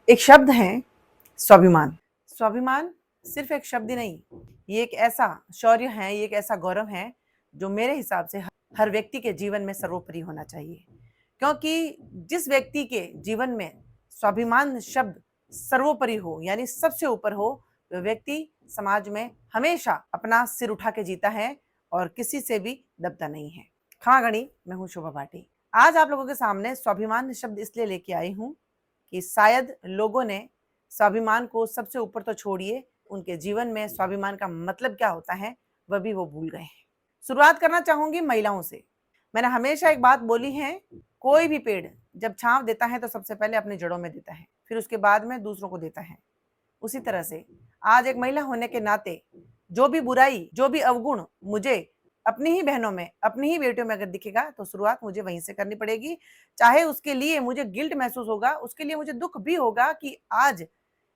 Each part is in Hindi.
एक शब्द है स्वाभिमान। स्वाभिमान सिर्फ एक शब्द ही नहीं, ये एक ऐसा शौर्य है, ये एक ऐसा गौरव है जो मेरे हिसाब से हर व्यक्ति के जीवन में सर्वोपरि होना चाहिए। क्योंकि जिस व्यक्ति के जीवन में स्वाभिमान शब्द सर्वोपरि हो, यानी सबसे ऊपर हो, वह व्यक्ति समाज में हमेशा अपना सिर उठा के जीता है और किसी से भी दबता नहीं है। खमा गणी, मैं हूँ शोभा भाटी। आज आप लोगों के सामने स्वाभिमान शब्द इसलिए लेके आई हूँ कि शायद लोगों ने स्वाभिमान को सबसे ऊपर तो छोड़िए, उनके जीवन में स्वाभिमान का मतलब क्या होता है वह भी वो भूल गए हैं। शुरुआत करना चाहूंगी महिलाओं से। मैंने हमेशा एक बात बोली है, कोई भी पेड़ जब छांव देता है तो सबसे पहले अपनी जड़ों में देता है, फिर उसके बाद में दूसरों को देता है। उसी तरह से आज एक महिला होने के नाते जो भी बुराई, जो भी अवगुण मुझे अपनी ही बहनों में, अपनी ही बेटियों में अगर दिखेगा तो शुरुआत मुझे वहीं से करनी पड़ेगी। चाहे उसके लिए मुझे गिल्ट महसूस होगा, उसके लिए मुझे दुख भी होगा कि आज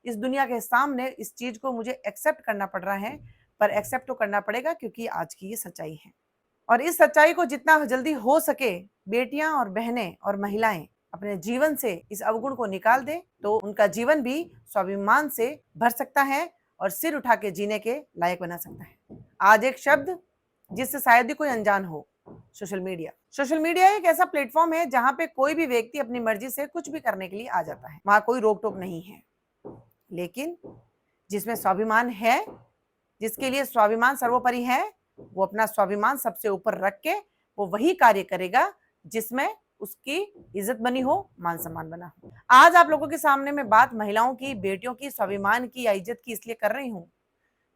इस दुनिया के सामने इस चीज को मुझे एक्सेप्ट करना पड़ रहा है, पर एक्सेप्ट तो करना पड़ेगा क्योंकि आज की ये सच्चाई है। और इस सच्चाई को जितना जल्दी हो सके बेटियां और बहनें और महिलाएं अपने जीवन से इस अवगुण को निकाल दे तो उनका जीवन भी स्वाभिमान से भर सकता है और सिर उठा के जीने के लायक बना सकता है। आज एक शब्द जिससे शायद ही कोई अनजान हो, सोशल मीडिया। सोशल मीडिया एक ऐसा प्लेटफॉर्म है जहां पे कोई भी व्यक्ति अपनी मर्जी से कुछ भी करने के लिए आ जाता है, वहां कोई रोक टोक नहीं है। लेकिन जिसमें स्वाभिमान है, जिसके लिए स्वाभिमान सर्वोपरि है, वो अपना स्वाभिमान सबसे ऊपर रख के वो वही कार्य करेगा जिसमें उसकी इज्जत बनी हो, मान सम्मान बना हो। आज आप लोगों के सामने मैं बात महिलाओं की, बेटियों की, स्वाभिमान की या इज्जत की इसलिए कर रही हूँ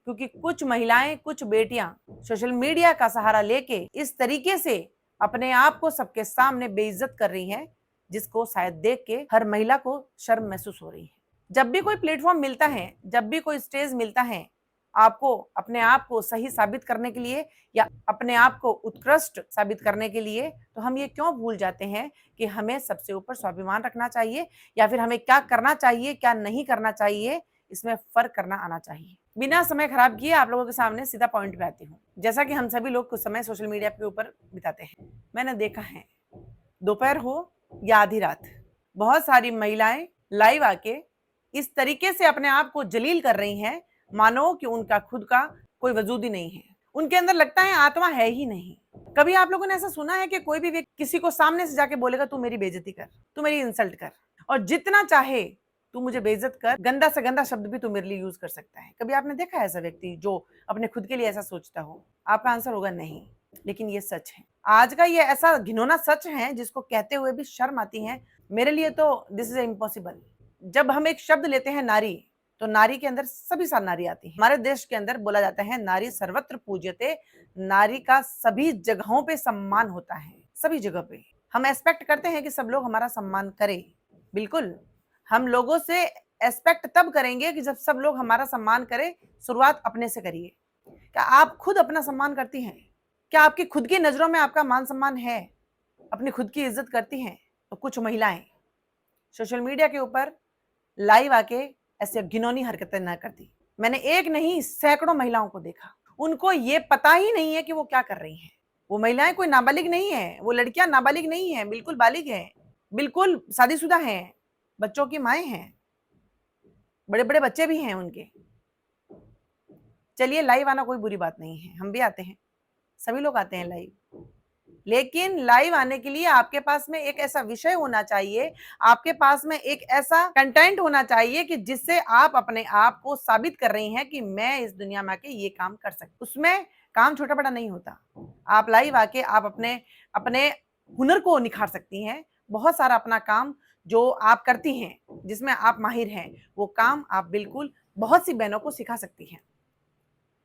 क्योंकि कुछ महिलाएं, कुछ बेटियां सोशल मीडिया का सहारा लेके इस तरीके से अपने आप को सबके सामने बेइज्जत कर रही हैं, जिसको शायद देख के हर महिला को शर्म महसूस हो रही है। जब भी कोई प्लेटफॉर्म मिलता है, जब भी कोई स्टेज मिलता है आपको अपने आप को सही साबित करने के लिए या अपने आप को उत्कृष्ट साबित करने के लिए, तो हम ये क्यों भूल जाते हैं कि हमें सबसे ऊपर स्वाभिमान रखना चाहिए या फिर हमें क्या करना चाहिए, क्या नहीं करना चाहिए, इसमें फर्क करना आना चाहिए। बिना समय खराब किए आप लोगों के सामने सीधा पॉइंट पे आती हूँ। जैसा कि हम सभी लोग कुछ समय सोशल मीडिया के ऊपर बिताते हैं, मैंने देखा है दोपहर हो या आधी रात बहुत सारी महिलाएं लाइव आके इस तरीके से अपने आप को जलील कर रही हैं मानो कि उनका खुद का कोई वजूद ही नहीं है, उनके अंदर लगता है आत्मा है ही नहीं। कभी आप लोगों ने ऐसा सुना है कि कोई भी व्यक्ति किसी को सामने से जाके बोलेगा तू मेरी बेइज्जती कर, तू मेरी इंसल्ट कर, और जितना चाहे तू मुझे बेइज्जत कर, गंदा से गंदा शब्द भी तू मेरे लिए यूज कर सकता है। कभी आपने देखा है ऐसा व्यक्ति जो अपने खुद के लिए ऐसा सोचता हो? आपका आंसर होगा नहीं, लेकिन ये सच है। आज का ये ऐसा घिनौना सच है जिसको कहते हुए भी शर्म आती है। मेरे लिए तो दिस इज इम्पॉसिबल। जब हम एक शब्द लेते हैं नारी, तो नारी के अंदर सभी साल नारी आती है। हमारे देश के अंदर बोला जाता है नारी सर्वत्र पूज्यते, नारी का सभी जगहों पे सम्मान होता है, सभी जगह पे हम एक्सपेक्ट करते हैं कि सब लोग हमारा सम्मान करें। बिल्कुल, हम लोगों से एक्सपेक्ट तब करेंगे कि जब सब लोग हमारा सम्मान करें। शुरुआत अपने से करिए। क्या आप खुद अपना सम्मान करती हैं? क्या आपकी खुद की नजरों में आपका मान सम्मान है? अपनी खुद की इज्जत करती हैं? तो कुछ महिलाएं सोशल मीडिया के ऊपर लाइव आके ऐसे घिनौनी हरकतें ना करती। मैंने एक नहीं सैकड़ों महिलाओं को देखा, उनको ये पता ही नहीं है कि वो क्या कर रही हैं। वो महिलाएं कोई नाबालिग नहीं है, वो लड़कियां नाबालिग नहीं है, बिल्कुल बालिग है, बिल्कुल शादीशुदा हैं, बच्चों की माएं हैं, बड़े बड़े बच्चे भी हैं उनके। चलिए लाइव आना कोई बुरी बात नहीं है, हम भी आते हैं, सभी लोग आते हैं लाइव, लेकिन लाइव आने के लिए आपके पास में एक ऐसा विषय होना चाहिए, आपके पास में एक ऐसा कंटेंट होना चाहिए कि जिससे आप अपने आप को साबित कर रही हैं कि मैं इस दुनिया में आके ये काम कर सकती। उसमें काम छोटा बड़ा नहीं होता। आप लाइव आके आप अपने अपने हुनर को निखार सकती हैं। बहुत सारा अपना काम जो आप करती हैं, जिसमें आप माहिर हैं, वो काम आप बिल्कुल बहुत सी बहनों को सिखा सकती हैं,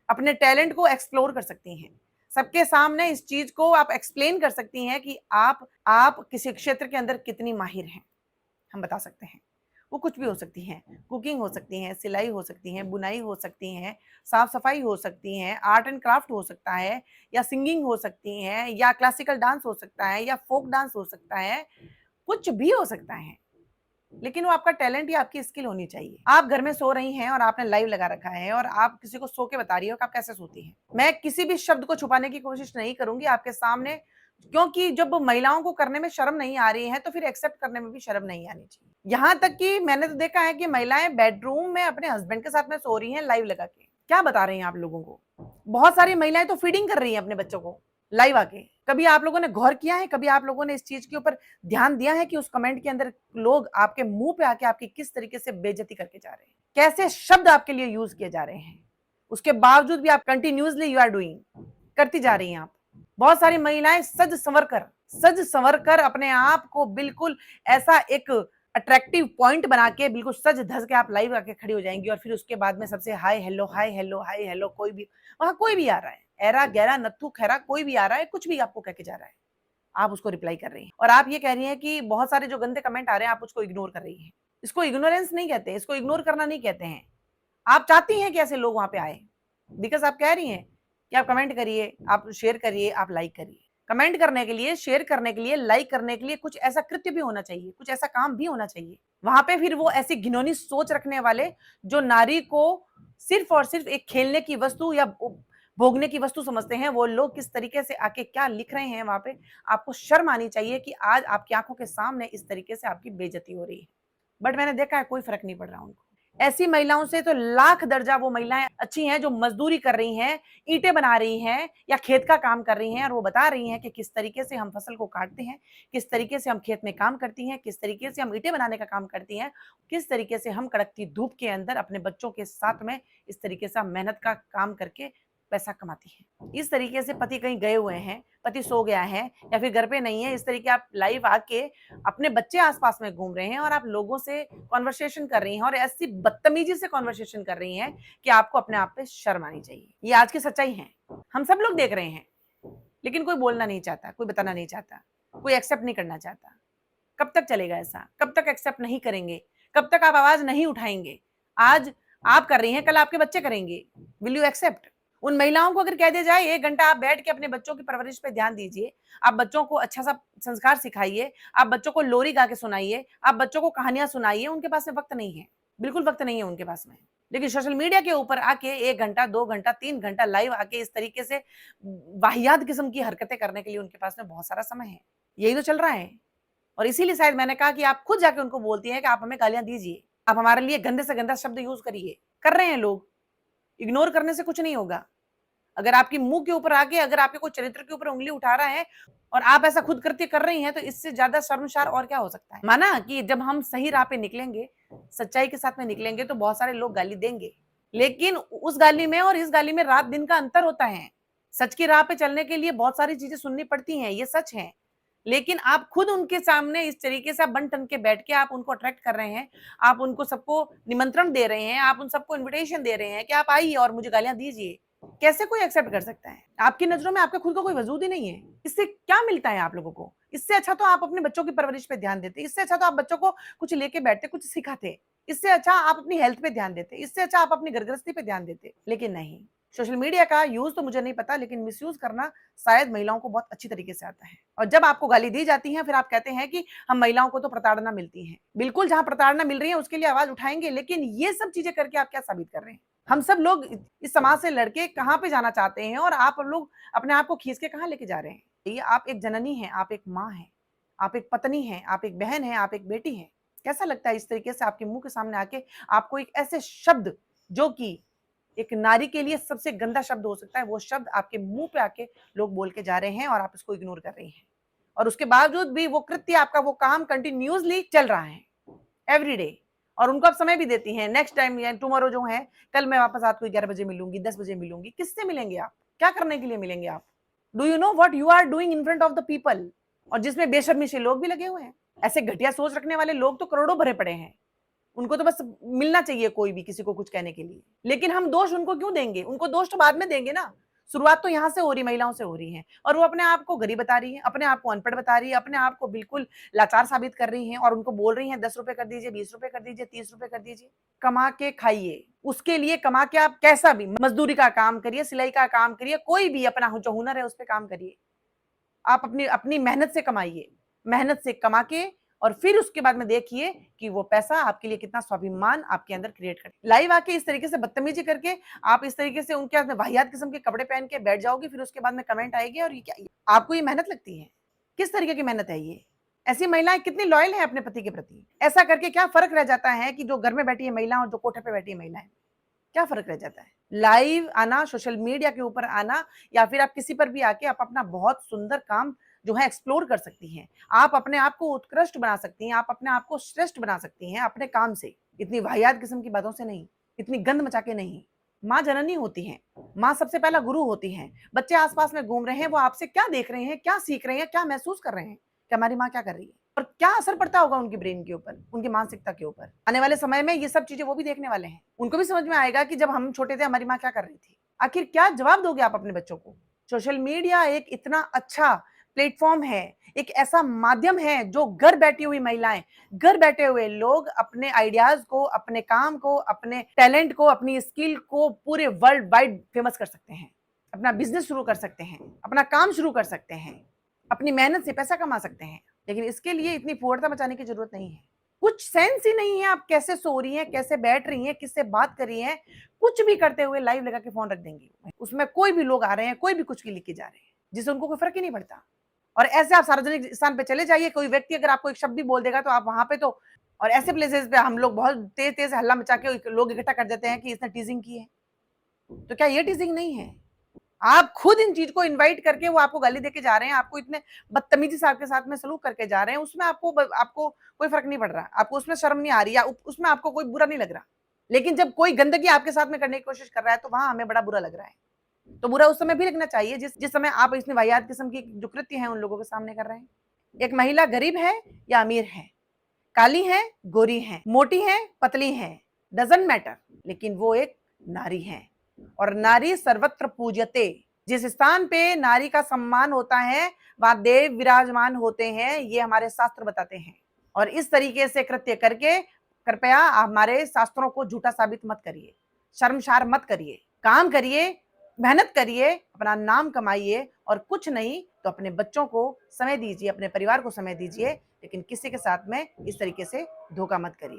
अपने टैलेंट को एक्सप्लोर कर सकती हैं, सबके सामने इस चीज को आप एक्सप्लेन कर सकती हैं कि आप किसी क्षेत्र के अंदर कितनी माहिर हैं। हम बता सकते हैं। वो कुछ भी हो सकती हैं, कुकिंग हो सकती है, सिलाई हो सकती है, बुनाई हो सकती है, साफ सफाई हो सकती है, आर्ट एंड क्राफ्ट हो सकता है, या सिंगिंग हो सकती है, या क्लासिकल डांस हो सकता है, या फोक डांस हो सकता है, कुछ भी हो सकता है। लेकिन वो आपका टैलेंट या आपकी स्किल होनी चाहिए। आप घर में सो रही हैं और आपने लाइव लगा रखा है और आप किसी को सो के बता रही हो कि आप कैसे सोती हैं। मैं किसी भी शब्द को छुपाने की कोशिश नहीं करूंगी आपके सामने, क्योंकि जब महिलाओं को करने में शर्म नहीं आ रही है तो फिर एक्सेप्ट करने में भी शर्म नहीं आनी चाहिए। यहाँ तक कि मैंने तो देखा है कि महिलाएं बेडरूम में अपने हस्बैंड के साथ में सो रही हैं लाइव लगा के। क्या बता रही हैं आप लोगों को? बहुत सारी महिलाएं तो फीडिंग कर रही हैं अपने बच्चों को लाइव आके। कभी आप लोगों ने गौर किया है, कभी आप लोगों ने इस चीज के ऊपर ध्यान दिया है कि उस कमेंट के अंदर लोग आपके मुंह पे आके आपकी किस तरीके से बेइज्जती करके जा रहे हैं, कैसे शब्द आपके लिए यूज किए जा रहे हैं, उसके बावजूद भी आप कंटिन्यूसली यू आर डूइंग, करती जा रही हैं आप। बहुत सारी महिलाएं सज संवर कर अपने आप को बिल्कुल ऐसा एक अट्रैक्टिव पॉइंट बना के बिल्कुल सज धज के आप लाइव आके खड़ी हो जाएंगी और फिर उसके बाद में सबसे hi hello hi hello hi hello, कोई भी वहां कोई भी आ रहा है, एरा गहरा नत्थु खैरा कोई भी आ रहा है, कुछ भी आपको कह के जा रहा है, आप उसको रिप्लाई कर रही हैं और आप ये कह रही हैं कि बहुत सारे जो गंदे कमेंट आ रहे हैं आप उसको इग्नोर कर रही हैं। इसको इग्नोरेंस नहीं कहते, इसको इग्नोर करना नहीं कहते हैं। आप चाहती हैं कि ऐसे लोग वहां पे आए, बिकॉज आप कह रही हैं कि आप कमेंट करिए, आप शेयर करिए, आप लाइक करिए। कमेंट करने के लिए, शेयर करने के लिए, लाइक करने के लिए कुछ ऐसा कृत्य भी होना चाहिए, कुछ ऐसा काम भी होना चाहिए। वहां पे फिर वो ऐसी घिनौनी सोच रखने वाले जो नारी को सिर्फ और सिर्फ एक खेलने की वस्तु या भोगने की वस्तु समझते हैं, वो लोग किस तरीके से आके क्या लिख रहे हैं वहां पे, आपको शर्म आनी चाहिए कि आज आपकी आंखों के सामने इस तरीके से आपकी बेइज्जती हो रही है। बट मैंने देखा है कोई फर्क नहीं पड़ रहा उनको। ऐसी महिलाओं से तो लाख दर्जा वो महिलाएं अच्छी हैं जो मजदूरी कर रही हैं, ईंटें बना रही हैं या खेत का काम कर रही हैं और वो बता रही हैं कि किस तरीके से हम फसल को काटते हैं, किस तरीके से हम खेत में काम करती हैं, किस तरीके से हम ईंटें बनाने का काम करती हैं, किस तरीके से हम कड़कती धूप के अंदर अपने बच्चों के साथ में इस तरीके से मेहनत का काम करके पैसा कमाती है। इस तरीके से पति कहीं गए हुए हैं, पति सो गया है या फिर घर पे नहीं है, इस तरीके आप लाइव आके अपने बच्चे आसपास में घूम रहे हैं और आप लोगों से कॉन्वर्सेशन कर रही हैं और ऐसी बदतमीजी से कॉन्वर्सेशन कर रही हैं कि आपको अपने आप पे शर्म आनी चाहिए। ये आज की सच्चाई है, हम सब लोग देख रहे हैं, लेकिन कोई बोलना नहीं चाहता, कोई बताना नहीं चाहता, कोई एक्सेप्ट नहीं करना चाहता। कब तक चलेगा ऐसा? कब तक एक्सेप्ट नहीं करेंगे? कब तक आप आवाज नहीं उठाएंगे? आज आप कर रही हैं, कल आपके बच्चे करेंगे। Will you accept? उन महिलाओं को अगर कह दिया जाए 1 घंटा आप बैठ के अपने बच्चों की परवरिश पे ध्यान दीजिए, आप बच्चों को अच्छा सा संस्कार सिखाइए, आप बच्चों को लोरी गा के सुनाइए, आप बच्चों को कहानियां सुनाइए, उनके पास में वक्त नहीं है, बिल्कुल वक्त नहीं है उनके पास में। लेकिन सोशल मीडिया के ऊपर आके 1 घंटा, 2 घंटा, 3 घंटा लाइव आके इस तरीके से वाहियात किस्म की हरकतें करने के लिए उनके पास में बहुत सारा समय है। यही तो चल रहा है और इसीलिए शायद मैंने कहा कि आप खुद जाके उनको बोलती हैं कि आप हमें गालियां दीजिए, आप हमारे लिए गंदे से गंदा शब्द यूज करिए। कर रहे हैं लोग, इग्नोर करने से कुछ नहीं होगा। अगर आपकी मुंह के ऊपर आके अगर आपके कोई चरित्र के ऊपर उंगली उठा रहा है और आप ऐसा खुद करते कर रही हैं तो इससे ज्यादा शर्मसार और क्या हो सकता है। माना कि जब हम सही राह पे निकलेंगे, सच्चाई के साथ में निकलेंगे तो बहुत सारे लोग गाली देंगे, लेकिन उस गाली में और इस गाली में रात दिन का अंतर होता है। सच की राह पे चलने के लिए बहुत सारी चीजें सुननी पड़ती हैं, ये सच है, लेकिन आप खुद उनके सामने इस तरीके से आप बन ठन के बैठ के आप उनको अट्रैक्ट कर रहे हैं, आप उनको सबको निमंत्रण दे रहे हैं, आप उन सबको इन्विटेशन दे रहे हैं कि आप आइए और मुझे गालियां दीजिए। कैसे कोई एक्सेप्ट कर सकता है? आपकी नजरों में आपका खुद का कोई वजूद ही नहीं है। इससे क्या मिलता है आप लोगों को? इससे अच्छा तो आप अपने बच्चों की परवरिश पे ध्यान देते, इससे अच्छा तो आप बच्चों को कुछ लेके बैठते, कुछ सिखाते, इससे अच्छा आप अपनी हेल्थ पे ध्यान देते, इससे अच्छा आप अपनी घर गृहस्थी पे ध्यान देते, लेकिन नहीं। सोशल मीडिया का यूज तो मुझे नहीं पता, लेकिन मिसयूज करना शायद महिलाओं को बहुत अच्छी तरीके से आता है। और जब आपको गाली दी जाती है फिर आप कहते हैं कि हम महिलाओं को तो प्रताड़ना मिलती है। बिल्कुल, जहां प्रताड़ना मिल रही है उसके लिए आवाज उठाएंगे, लेकिन ये सब चीजें करके आप क्या साबित कर रहे हैं? हम सब लोग इस समाज से लड़के कहां पे जाना चाहते हैं और आप लोग अपने आप को खींच के कहां लेके जा रहे हैं? ये आप एक जननी हैं, आप एक माँ हैं, आप एक पत्नी हैं, आप एक बहन हैं, आप एक बेटी हैं। कैसा लगता है इस तरीके से आपके मुंह के सामने आके आपको एक ऐसे शब्द जो कि एक नारी के लिए सबसे गंदा शब्द हो सकता है, वो शब्द आपके मुंह पे आके लोग बोल के जा रहे हैं और आप इसको इग्नोर कर रही हैं, और उसके बावजूद भी वो कृत्य, आपका वो काम कंटिन्यूअसली चल रहा है एवरी डे, और उनको आप समय भी देती हैं नेक्स्ट टाइम या टुमारो जो है, कल मैं वापस रात को 11 बजे मिलूंगी, 10 बजे मिलूंगी। किससे मिलेंगे आप? क्या करने के लिए मिलेंगे आप? Do you know what you are doing in front of the people? और जिसमें बेशर्मी से लोग भी लगे हुए हैं। ऐसे घटिया सोच रखने वाले लोग तो करोड़ों भरे पड़े हैं, उनको तो बस मिलना चाहिए कोई भी किसी को कुछ कहने के लिए। लेकिन हम दोष उनको क्यों देंगे? उनको दोष तो बाद में देंगे ना। शुरुआत तो यहाँ से हो रही, महिलाओं से हो रही है, और वो अपने आप को गरीब बता रही है, अपने आप को अनपढ़ बता रही है, अपने आप को बिल्कुल लाचार साबित कर रही है, और उनको बोल रही है 10 रुपए कर दीजिए, 20 रुपए कर दीजिए, 30 रुपए कर दीजिए। कमा के खाइए, उसके लिए कमा के आप कैसा भी मजदूरी का काम करिए, सिलाई का काम करिए, कोई भी अपना जो हुनर है उस पर काम करिए। आप अपनी अपनी मेहनत से कमाइए, मेहनत से कमा के, और फिर उसके बाद में देखिए कि वो पैसा आपके लिए कितना स्वाभिमान आपके अंदर क्रिएट करे। लाइव आके इस तरीके से बदतमीजी करके आप इस तरीके से उनके हाथ में वाहियात किस्म के कपड़े पहन के बैठ जाओगे, फिर उसके बाद में कमेंट आएगी और ये क्या, आपको ये मेहनत लगती है? किस तरीके की मेहनत है ये? ऐसी महिलाएं कितनी लॉयल हैं अपने पति के प्रति। ऐसा करके क्या फर्क रह जाता है कि जो घर में बैठी है महिला और जो कोठे पे बैठी है महिला है, क्या फर्क रह जाता है? लाइव आना, सोशल मीडिया के ऊपर आना, या फिर आप किसी पर भी आके आप अपना बहुत सुंदर काम जो है एक्सप्लोर कर सकती हैं। आप अपने आप को उत्कृष्ट बना सकती हैं, आप अपने आप को श्रेष्ठ बना सकती हैं अपने काम से। इतनी वाहियात किस्म की बातों से नहीं, इतनी गंद मचा के नहीं। माँ जननी होती हैं, माँ सबसे पहला गुरु होती हैं। बच्चे आस-पास में घूम रहे हैं, वो आपसे क्या देख रहे हैं, क्या सीख रहे हैं, क्या महसूस कर रहे हैं कि हमारी माँ क्या कर रही है? और क्या असर पड़ता होगा उनकी ब्रेन के ऊपर, उनकी मानसिकता के ऊपर। आने वाले समय में ये सब चीजें वो भी देखने वाले हैं। उनको भी समझ में आएगा कि जब हम छोटे थे हमारी माँ क्या कर रही थी। आखिर क्या जवाब दोगे आप अपने बच्चों को? सोशल मीडिया एक इतना अच्छा प्लेटफॉर्म है, एक ऐसा माध्यम है जो घर बैठी हुई महिलाएं, घर बैठे हुए लोग अपने आइडियाज को, अपने काम को, अपने टैलेंट को, अपनी स्किल को पूरे वर्ल्ड वाइड फेमस कर सकते हैं। अपना बिजनेस शुरू कर सकते हैं, अपना काम शुरू कर सकते हैं, अपनी मेहनत से पैसा कमा सकते हैं। लेकिन इसके लिए इतनी फुहड़ता मचाने की जरूरत नहीं है। कुछ सेंस ही नहीं है, आप कैसे सो रही हैं, कैसे बैठ रही हैं, किससे बात कर रही हैं, कुछ भी करते हुए लाइव लगा के फोन रख देंगी। उसमें कोई भी लोग आ रहे हैं, कोई भी कुछ भी लिख के जा रहे हैं, जिससे उनको कोई फर्क ही नहीं पड़ता। और ऐसे आप सार्वजनिक स्थान पे चले जाइए, कोई व्यक्ति अगर आपको एक शब्द भी बोल देगा तो आप वहां पे तो, और ऐसे प्लेसेस पे हम लोग बहुत तेज तेज हल्ला मचा के लोग इकट्ठा कर देते हैं कि इसने टीजिंग की है। तो क्या ये टीजिंग नहीं है? आप खुद इन चीज को इनवाइट करके वो आपको गाली देके जा रहे हैं, आपको इतने बदतमीजी से आपके साथ में सलूक करके जा रहे हैं, उसमें आपको कोई फर्क नहीं पड़ रहा, आपको उसमें शर्म नहीं आ रही, या उसमें आपको कोई बुरा नहीं लग रहा। लेकिन जब कोई गंदगी आपके साथ में करने की कोशिश कर रहा है तो वहां हमें बड़ा बुरा लग रहा है। तो बुरा उस समय भी लगना चाहिए जिस जिस समय आप इतनी वाहियात किस्म की जो कृत्य है उन लोगों के सामने कर रहे हैं। एक महिला गरीब है या अमीर है, काली है, गोरी है, मोटी है, पतली है, डजंट मैटर, लेकिन वो एक नारी है। और नारी सर्वत्र पूज्यते। जिस स्थान पे नारी का सम्मान होता है वहां देव विराजमान होते हैं, ये हमारे शास्त्र बताते हैं। और इस तरीके से कृत्य करके कृपया हमारे शास्त्रों को झूठा साबित मत करिए, शर्मसार मत करिए। काम करिए, मेहनत करिए, अपना नाम कमाइए, और कुछ नहीं तो अपने बच्चों को समय दीजिए, अपने परिवार को समय दीजिए, लेकिन किसी के साथ में इस तरीके से धोखा मत करिए।